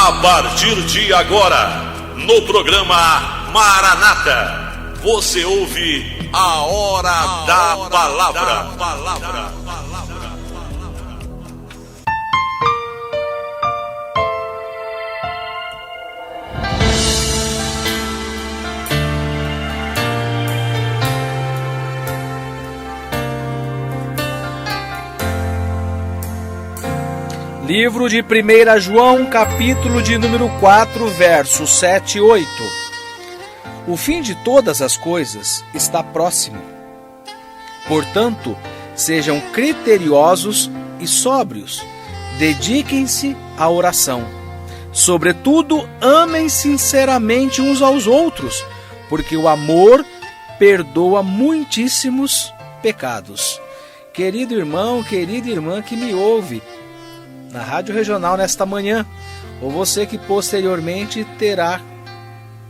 A partir de agora, no programa Maranata, você ouve a Hora da Palavra. Livro de 1 João, capítulo de número 4, versos 7 e 8. O fim de todas as coisas está próximo. Portanto, sejam criteriosos e sóbrios. Dediquem-se à oração. Sobretudo, amem sinceramente uns aos outros, porque o amor perdoa muitíssimos pecados. Querido irmão, querida irmã que me ouve na Rádio Regional nesta manhã, ou você que posteriormente terá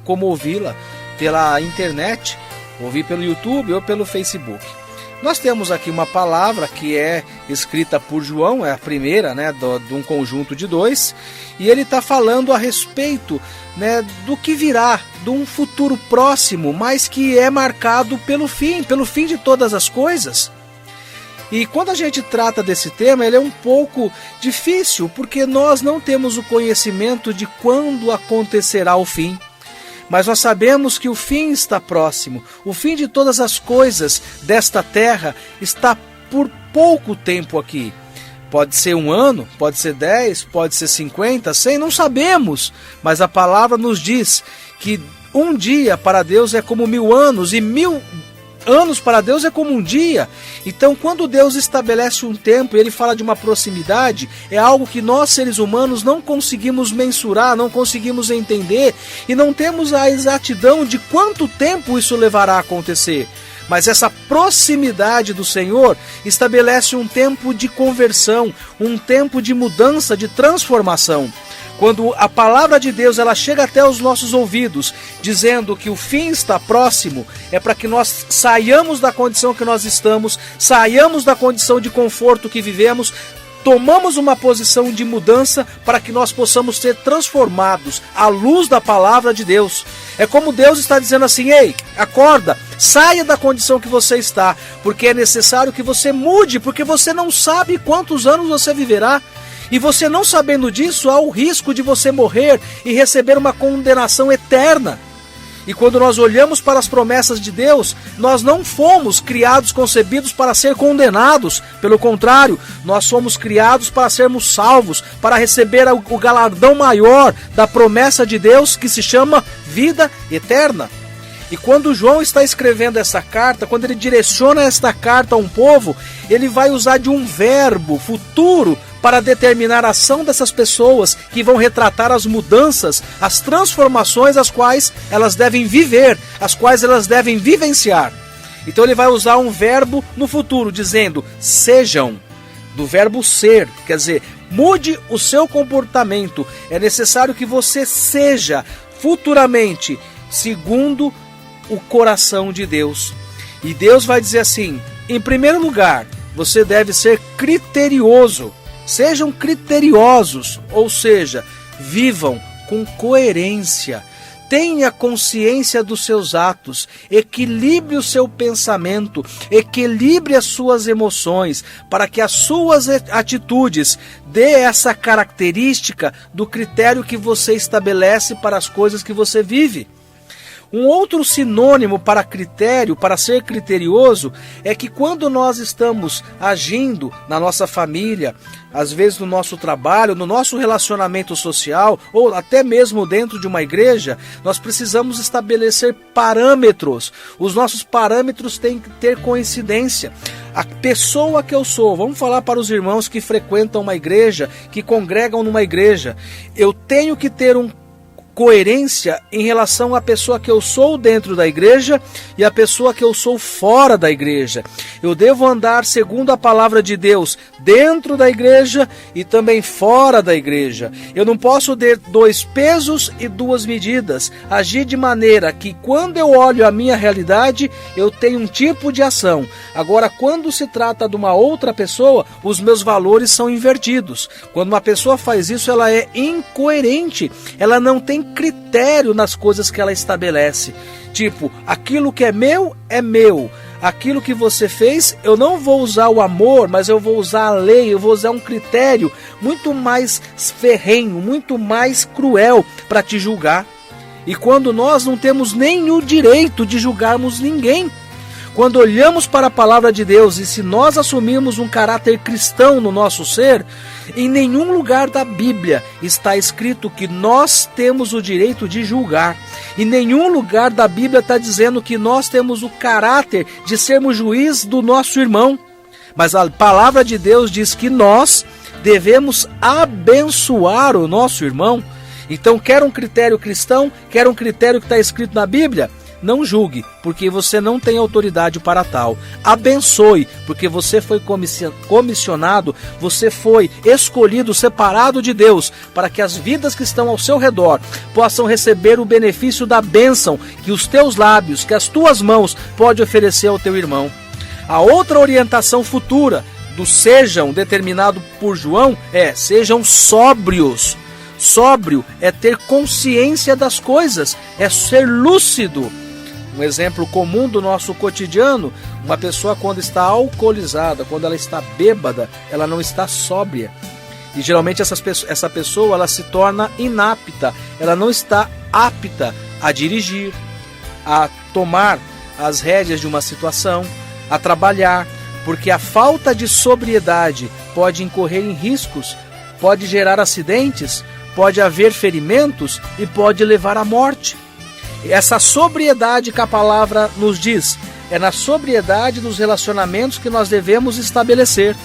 como ouvi-la pela internet, ouvir pelo YouTube ou pelo Facebook. Nós temos aqui uma palavra que é escrita por João, é a primeira, de um conjunto de 2, e ele está falando a respeito, do que virá, de um futuro próximo, mas que é marcado pelo fim de todas as coisas. E quando a gente trata desse tema, ele é um pouco difícil, porque nós não temos o conhecimento de quando acontecerá o fim. Mas nós sabemos que o fim está próximo. O fim de todas as coisas desta terra está por pouco tempo aqui. Pode ser 1 ano, pode ser 10, pode ser 50, 100, não sabemos. Mas a palavra nos diz que um dia para Deus é como 1000 anos e 1000 anos para Deus é como um dia. Então, quando Deus estabelece um tempo e Ele fala de uma proximidade, é algo que nós, seres humanos, não conseguimos mensurar, não conseguimos entender e não temos a exatidão de quanto tempo isso levará a acontecer. Mas essa proximidade do Senhor estabelece um tempo de conversão, um tempo de mudança, de transformação. Quando a palavra de Deus ela chega até os nossos ouvidos, dizendo que o fim está próximo, é para que nós saiamos da condição que nós estamos, saiamos da condição de conforto que vivemos, tomamos uma posição de mudança para que nós possamos ser transformados à luz da palavra de Deus. É como Deus está dizendo assim: ei, acorda, saia da condição que você está, porque é necessário que você mude, porque você não sabe quantos anos você viverá. E você não sabendo disso, há o risco de você morrer e receber uma condenação eterna. E quando nós olhamos para as promessas de Deus, nós não fomos criados, concebidos para ser condenados. Pelo contrário, nós fomos criados para sermos salvos, para receber o galardão maior da promessa de Deus, que se chama vida eterna. E quando João está escrevendo essa carta, quando ele direciona esta carta a um povo, ele vai usar de um verbo futuro para determinar a ação dessas pessoas que vão retratar as mudanças, as transformações as quais elas devem viver, as quais elas devem vivenciar. Então ele vai usar um verbo no futuro, dizendo sejam, do verbo ser, quer dizer, mude o seu comportamento. É necessário que você seja futuramente segundo o coração de Deus. E Deus vai dizer assim: em primeiro lugar, você deve ser criterioso. Sejam criteriosos, ou seja, vivam com coerência. Tenha consciência dos seus atos, equilibre o seu pensamento, equilibre as suas emoções, para que as suas atitudes dê essa característica do critério que você estabelece para as coisas que você vive. Um outro sinônimo para critério, para ser criterioso, é que quando nós estamos agindo na nossa família, às vezes no nosso trabalho, no nosso relacionamento social, ou até mesmo dentro de uma igreja, nós precisamos estabelecer parâmetros. Os nossos parâmetros têm que ter coincidência. A pessoa que eu sou, vamos falar para os irmãos que frequentam uma igreja, que congregam numa igreja, eu tenho que ter um coerência em relação à pessoa que eu sou dentro da igreja e à pessoa que eu sou fora da igreja. Eu devo andar segundo a palavra de Deus dentro da igreja e também fora da igreja. Eu não posso ter 2 pesos e 2 medidas, agir de maneira que quando eu olho a minha realidade, eu tenho um tipo de ação. Agora, quando se trata de uma outra pessoa, os meus valores são invertidos. Quando uma pessoa faz isso, ela é incoerente, ela não tem critério nas coisas que ela estabelece. Tipo, aquilo que é meu, aquilo que você fez, eu não vou usar o amor, mas eu vou usar a lei, eu vou usar um critério muito mais ferrenho, muito mais cruel para te julgar. E quando nós não temos nem o direito de julgarmos ninguém, quando olhamos para a palavra de Deus e se nós assumirmos um caráter cristão no nosso ser, em nenhum lugar da Bíblia está escrito que nós temos o direito de julgar. Em nenhum lugar da Bíblia está dizendo que nós temos o caráter de sermos juiz do nosso irmão. Mas a palavra de Deus diz que nós devemos abençoar o nosso irmão. Então, quer um critério cristão, quer um critério que está escrito na Bíblia? Não julgue, porque você não tem autoridade para tal. Abençoe, porque você foi comissionado, você foi escolhido, separado de Deus, para que as vidas que estão ao seu redor possam receber o benefício da bênção que os teus lábios, que as tuas mãos podem oferecer ao teu irmão. A outra orientação futura do sejam, determinado por João, é sejam sóbrios. Sóbrio é ter consciência das coisas, é ser lúcido. Um exemplo comum do nosso cotidiano, uma pessoa quando está alcoolizada, quando ela está bêbada, ela não está sóbria. E geralmente essa pessoa ela se torna inapta, ela não está apta a dirigir, a tomar as rédeas de uma situação, a trabalhar, porque a falta de sobriedade pode incorrer em riscos, pode gerar acidentes, pode haver ferimentos e pode levar à morte. Essa sobriedade que a palavra nos diz, é na sobriedade dos relacionamentos que nós devemos estabelecer,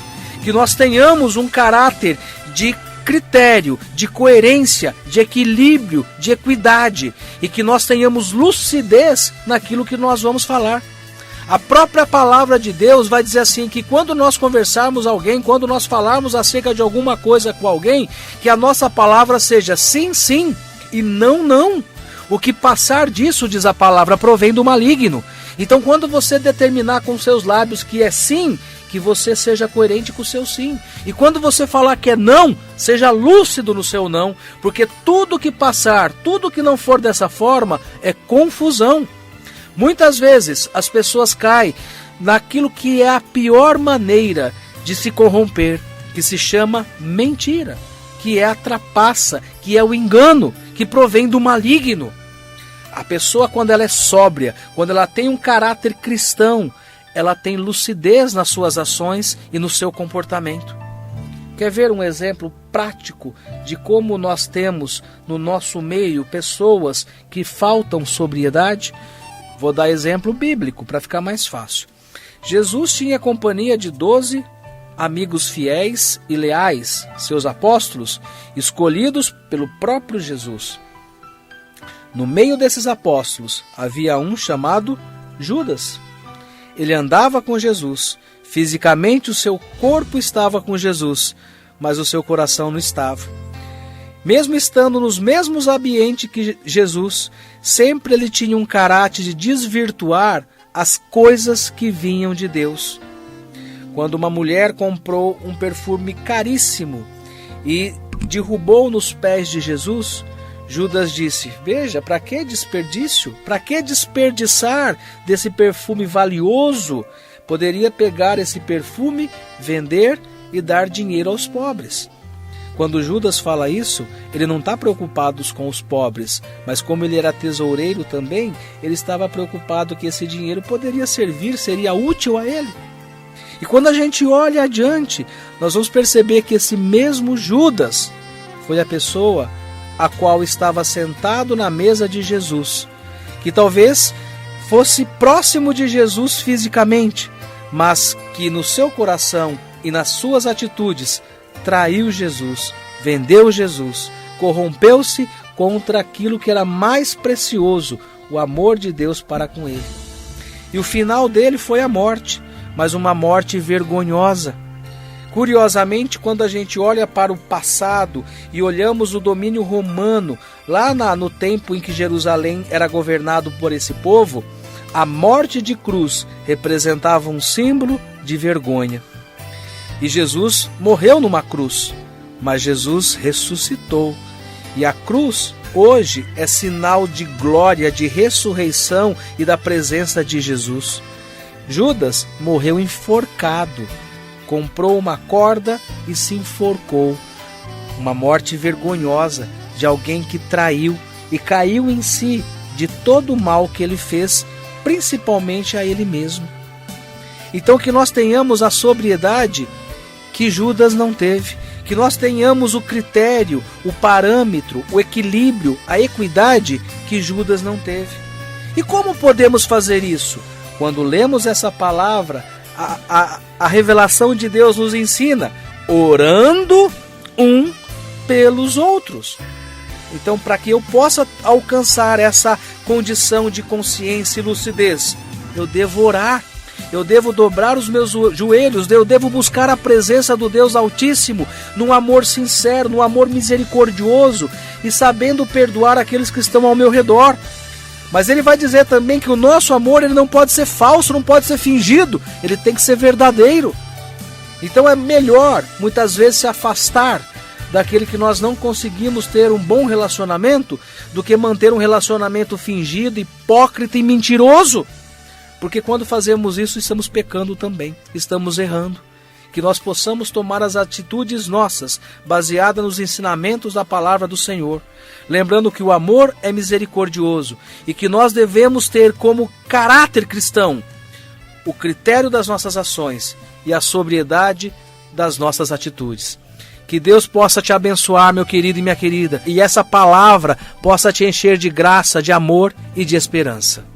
que nós tenhamos um caráter de critério, de coerência, de equilíbrio, de equidade, e que nós tenhamos lucidez naquilo que nós vamos falar. A própria palavra de Deus vai dizer assim, que quando nós conversarmos alguém, quando nós falarmos acerca de alguma coisa com alguém, que a nossa palavra seja sim, sim e não, não. O que passar disso, diz a palavra, provém do maligno. Então, quando você determinar com seus lábios que é sim, que você seja coerente com o seu sim. E quando você falar que é não, seja lúcido no seu não, porque tudo que passar, tudo que não for dessa forma, é confusão. Muitas vezes as pessoas caem naquilo que é a pior maneira de se corromper, que se chama mentira, que é a trapaça, que é o engano, que provém do maligno. A pessoa, quando ela é sóbria, quando ela tem um caráter cristão, ela tem lucidez nas suas ações e no seu comportamento. Quer ver um exemplo prático de como nós temos no nosso meio pessoas que faltam sobriedade? Vou dar exemplo bíblico para ficar mais fácil. Jesus tinha companhia de 12 amigos fiéis e leais, seus apóstolos, escolhidos pelo próprio Jesus. No meio desses apóstolos havia um chamado Judas. Ele andava com Jesus, fisicamente o seu corpo estava com Jesus, mas o seu coração não estava. Mesmo estando nos mesmos ambientes que Jesus, sempre ele tinha um caráter de desvirtuar as coisas que vinham de Deus. Quando uma mulher comprou um perfume caríssimo e derrubou nos pés de Jesus, Judas disse: veja, para que desperdício? Para que desperdiçar desse perfume valioso? Poderia pegar esse perfume, vender e dar dinheiro aos pobres. Quando Judas fala isso, ele não está preocupado com os pobres, mas como ele era tesoureiro também, ele estava preocupado que esse dinheiro poderia servir, seria útil a ele. E quando a gente olha adiante, nós vamos perceber que esse mesmo Judas foi a pessoa a qual estava sentado na mesa de Jesus, que talvez fosse próximo de Jesus fisicamente, mas que no seu coração e nas suas atitudes traiu Jesus, vendeu Jesus, corrompeu-se contra aquilo que era mais precioso, o amor de Deus para com ele. E o final dele foi a morte, mas uma morte vergonhosa. Curiosamente, quando a gente olha para o passado e olhamos o domínio romano, lá no tempo em que Jerusalém era governado por esse povo, a morte de cruz representava um símbolo de vergonha. E Jesus morreu numa cruz, mas Jesus ressuscitou. E a cruz hoje é sinal de glória, de ressurreição e da presença de Jesus. Judas morreu enforcado, comprou uma corda e se enforcou. Uma morte vergonhosa de alguém que traiu e caiu em si de todo o mal que ele fez, principalmente a ele mesmo. Então que nós tenhamos a sobriedade que Judas não teve, que nós tenhamos o critério, o parâmetro, o equilíbrio, a equidade que Judas não teve. E como podemos fazer isso? Quando lemos essa palavra, a revelação de Deus nos ensina, orando um pelos outros. Então, para que eu possa alcançar essa condição de consciência e lucidez, eu devo orar, eu devo dobrar os meus joelhos, eu devo buscar a presença do Deus Altíssimo, num amor sincero, num amor misericordioso e sabendo perdoar aqueles que estão ao meu redor. Mas ele vai dizer também que o nosso amor ele não pode ser falso, não pode ser fingido, ele tem que ser verdadeiro. Então é melhor, muitas vezes, se afastar daquele que nós não conseguimos ter um bom relacionamento do que manter um relacionamento fingido, hipócrita e mentiroso. Porque quando fazemos isso, estamos pecando também, estamos errando. Que nós possamos tomar as atitudes nossas, baseadas nos ensinamentos da palavra do Senhor. Lembrando que o amor é misericordioso e que nós devemos ter como caráter cristão o critério das nossas ações e a sobriedade das nossas atitudes. Que Deus possa te abençoar, meu querido e minha querida, e essa palavra possa te encher de graça, de amor e de esperança.